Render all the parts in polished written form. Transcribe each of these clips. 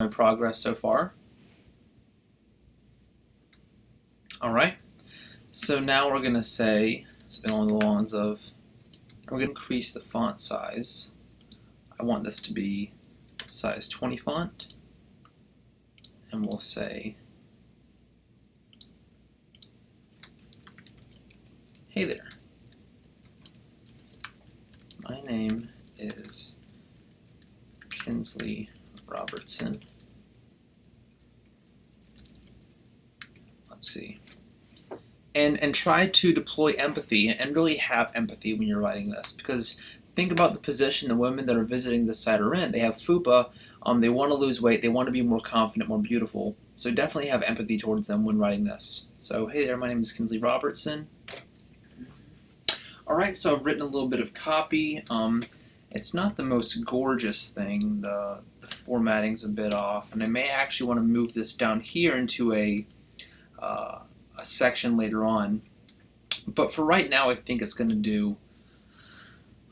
my progress so far. Alright, so now we're going to say something along the lines of, we're going to increase the font size. I want this to be size 20 font, and we'll say, hey there, my name is Kinsley Robertson. Let's see. And try to deploy empathy and really have empathy when you're writing this, because think about the position the women that are visiting this site are in. They have FUPA, they want to lose weight, they want to be more confident, more beautiful. So definitely have empathy towards them when writing this. So hey there, my name is Kinsley Robertson. Alright, so I've written a little bit of copy. It's not the most gorgeous thing. The formatting's a bit off, and I may actually want to move this down here into a section later on. But for right now, I think it's going to do.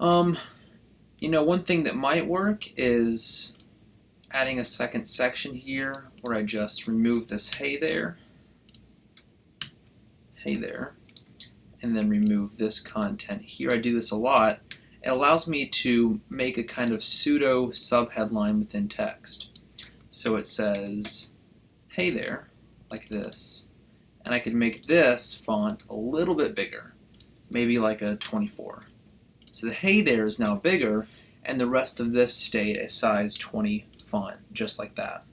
You know, one thing that might work is adding a second section here where I just remove this hey there, and then remove this content here. I do this a lot. It allows me to make a kind of pseudo subheadline within text. So it says, hey there, like this. And I could make this font a little bit bigger, maybe like a 24. So the hey there is now bigger, and the rest of this stayed a size 20 font, just like that.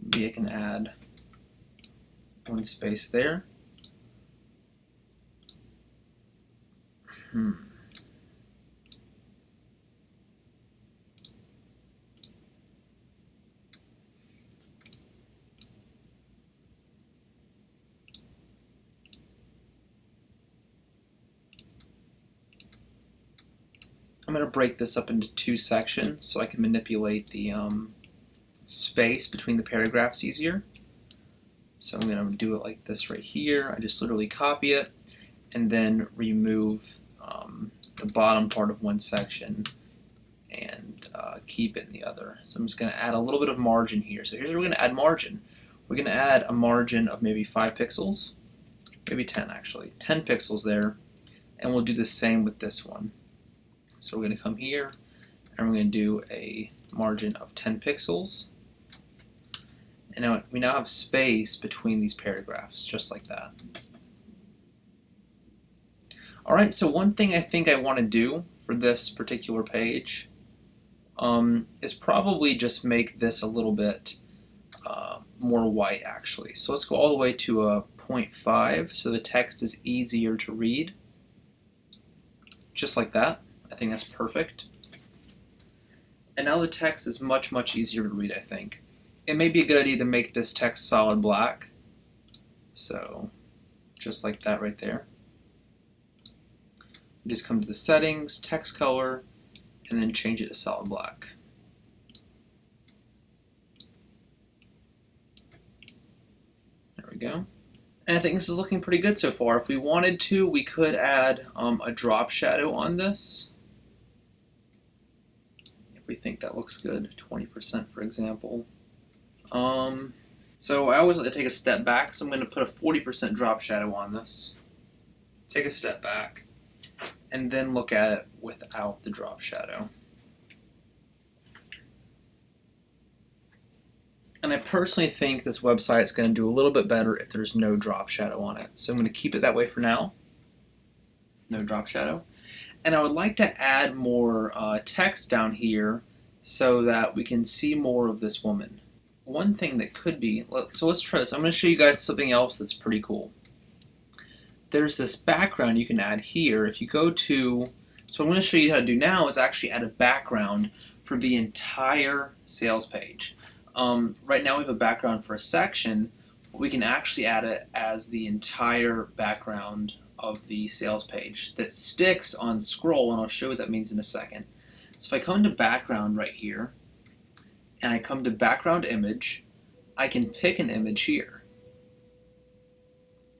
Maybe I can add one space there. I'm going to break this up into two sections so I can manipulate the space between the paragraphs easier. So I'm going to do it like this right here. I just literally copy it and then remove the bottom part of one section and keep it in the other. So I'm just going to add a little bit of margin here. So here's where we're going to add margin. We're going to add a margin of maybe 5 pixels, maybe 10 actually, 10 pixels there, and we'll do the same with this one. So we're going to come here and we're going to do a margin of 10 pixels. And now we now have space between these paragraphs, just like that. Alright, so one thing I think I want to do for this particular page is probably just make this a little bit more white actually. So let's go all the way to a 0.5 so the text is easier to read. Just like that. I think that's perfect. And now the text is much, much easier to read, I think. It may be a good idea to make this text solid black. So, just like that right there. You just come to the settings, text color, and then change it to solid black. There we go. And I think this is looking pretty good so far. If we wanted to, we could add a drop shadow on this. We think that looks good, 20% for example. So I always like to take a step back, so I'm going to put a 40% drop shadow on this. Take a step back, and then look at it without the drop shadow. And I personally think this website is going to do a little bit better if there's no drop shadow on it. So I'm going to keep it that way for now. No drop shadow. And I would like to add more text down here so that we can see more of this woman. One thing that could be, so let's try this. I'm going to show you guys something else that's pretty cool. There's this background you can add here. If you go to, so what I'm going to show you how to do now is actually add a background for the entire sales page. Right now we have a background for a section, but we can actually add it as the entire background of the sales page that sticks on scroll, and I'll show you what that means in a second. So if I come to background right here, and I come to background image, I can pick an image here.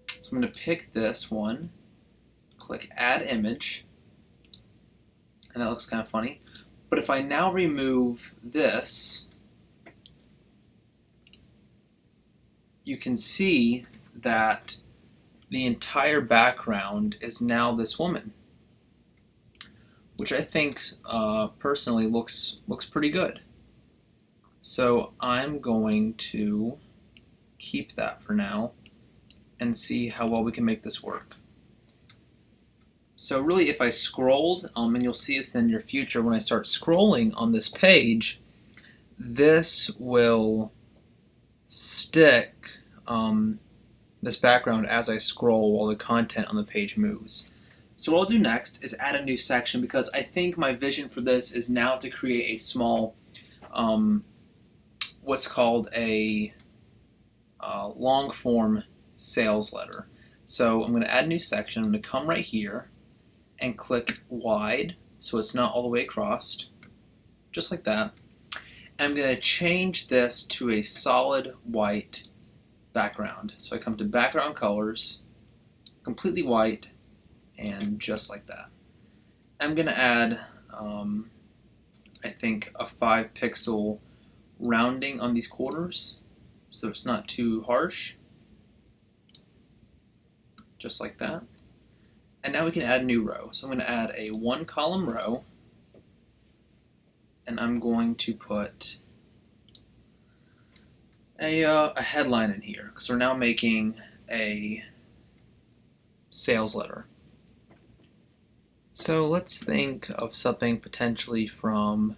So I'm going to pick this one, click add image, and that looks kind of funny. But if I now remove this, you can see that the entire background is now this woman, which I think personally looks pretty good. So I'm going to keep that for now and see how well we can make this work. So really, if I scrolled, and you'll see this in the near future, when I start scrolling on this page, this will stick this background as I scroll while the content on the page moves. So what I'll do next is add a new section, because I think my vision for this is now to create a small, what's called a long form sales letter. So I'm going to add a new section. I'm going to come right here and click wide, so it's not all the way across, just like that. And I'm going to change this to a solid white background. So I come to background colors, completely white, and just like that. I'm going to add, I think, a 5 pixel rounding on these corners, so it's not too harsh, just like that. And now we can add a new row. So I'm going to add a 1 column row, and I'm going to put a headline in here, because we're now making a sales letter. So let's think of something potentially from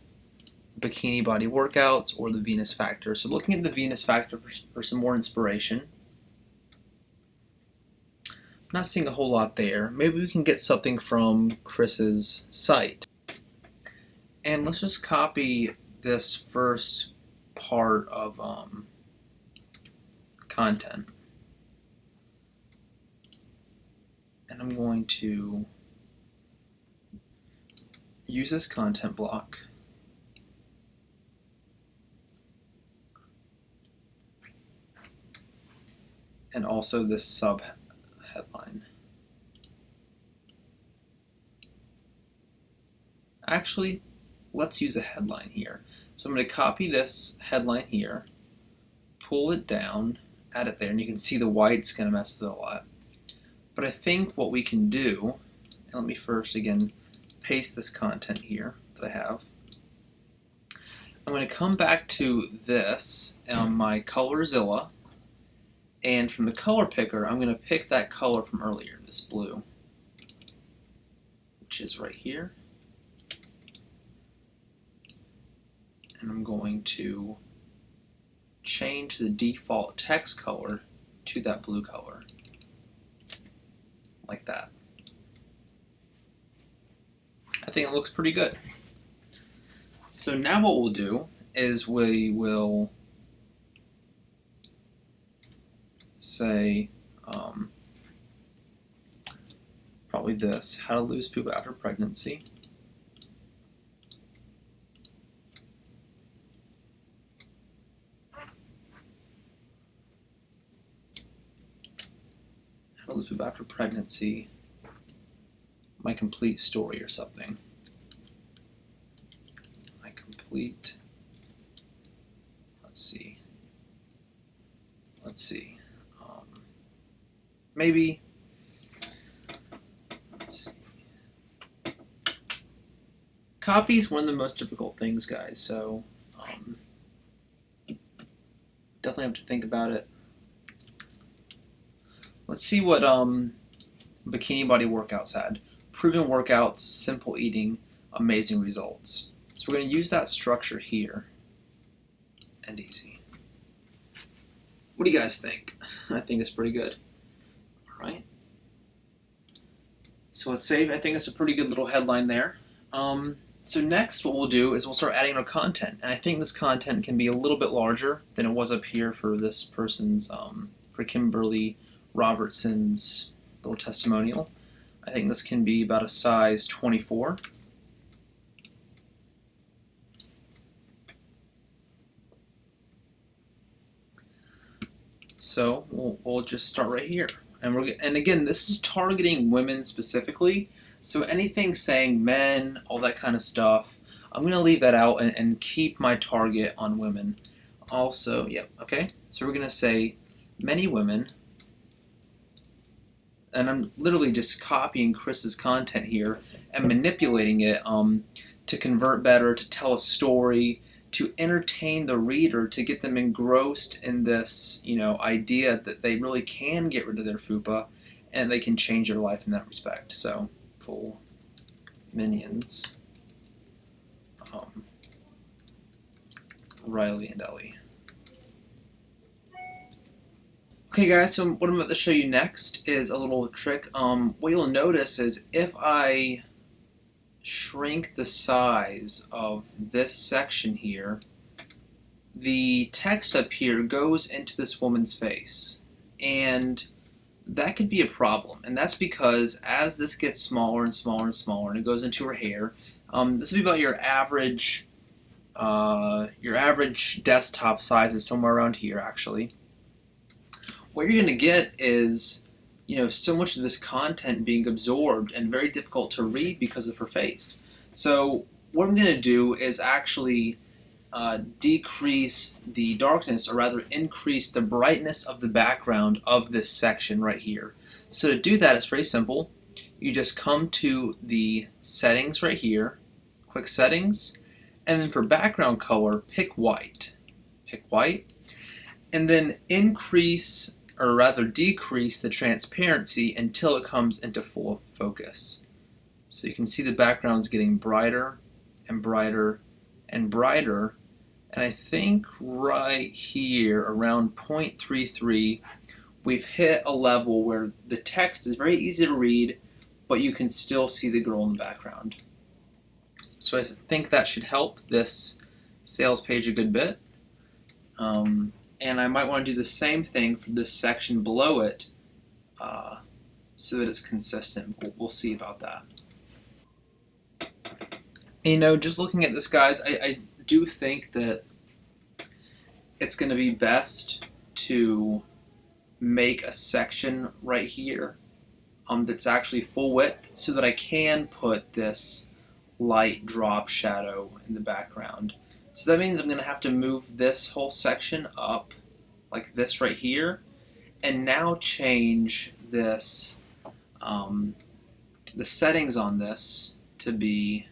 Bikini Body Workouts or the Venus Factor. So looking at the Venus Factor for some more inspiration. Not seeing a whole lot there. Maybe we can get something from Chris's site. And let's just copy this first part of content. And I'm going to use this content block. And also this sub headline. Actually, let's use a headline here. So I'm going to copy this headline here, pull it down, add it there, and you can see the white's going to mess with it a lot. But I think what we can do, and let me first again paste this content here that I have. I'm going to come back to this on my Colorzilla, and from the color picker, I'm going to pick that color from earlier, this blue, which is right here. And I'm going to change the default text color to that blue color, like that. I think it looks pretty good. So now what we'll do is we will say, probably this, how to lose food after pregnancy. How to lose food after pregnancy, my complete story or something. My complete, let's see. Maybe, let's see. Copy is one of the most difficult things, guys, so definitely have to think about it. Let's see what Bikini Body Workouts had. Proven workouts, simple eating, amazing results. So we're going to use that structure here, and easy. What do you guys think? I think it's pretty good. Right. So let's save. I think it's a pretty good little headline there. So next what we'll do is we'll start adding our content. And I think this content can be a little bit larger than it was up here for this person's, for Kimberly Robertson's little testimonial. I think this can be about a size 24. So we'll just start right here. And again, this is targeting women specifically, so anything saying men, all that kind of stuff, I'm going to leave that out and keep my target on women. Also, yep, okay. So we're going to say many women, and I'm literally just copying Chris's content here and manipulating it to convert better, to tell a story, to entertain the reader, to get them engrossed in this, idea that they really can get rid of their fupa and they can change their life in that respect. So, full minions, Riley and Ellie. Okay guys, so what I'm about to show you next is a little trick. What you'll notice is if I shrink the size of this section here, the text up here goes into this woman's face. And that could be a problem. And that's because as this gets smaller and smaller and smaller and it goes into her hair, this would be about your average desktop size is somewhere around here actually. What you're going to get is, so much of this content being absorbed and very difficult to read because of her face. So what I'm going to do is actually decrease the darkness, or rather increase the brightness of the background of this section right here. So to do that, it's very simple. You just come to the settings right here, click settings, and then for background color, pick white. Pick white, and then increase, or rather decrease, the transparency until it comes into full focus. So you can see the background's getting brighter and brighter and brighter, and I think right here around 0.33 we've hit a level where the text is very easy to read, but you can still see the girl in the background. So I think that should help this sales page a good bit. And I might want to do the same thing for this section below it so that it's consistent. We'll see about that. And, just looking at this, guys, I do think that it's going to be best to make a section right here that's actually full width so that I can put this light drop shadow in the background. So that means I'm going to have to move this whole section up like this right here, and now change this, the settings on this to be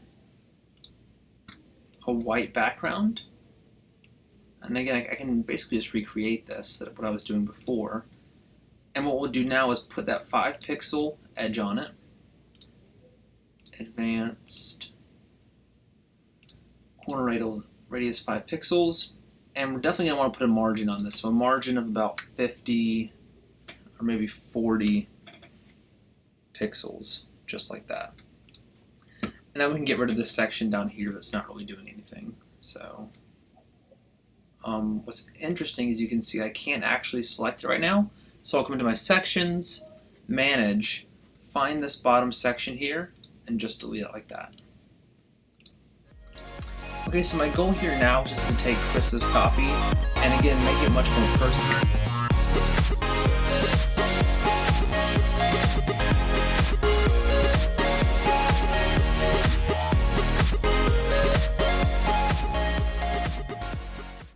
a white background. And again, I can basically just recreate this, what I was doing before. And what we'll do now is put that 5 pixel edge on it. Advanced. Corner radius 5 pixels. And we're definitely going to want to put a margin on this. So a margin of about 50 or maybe 40 pixels, just like that. And now we can get rid of this section down here that's not really doing anything. So what's interesting is you can see I can't actually select it right now. So I'll come into my sections, manage, find this bottom section here, and just delete it like that. Okay, so my goal here now is just to take Chris's copy and again make it much more personal.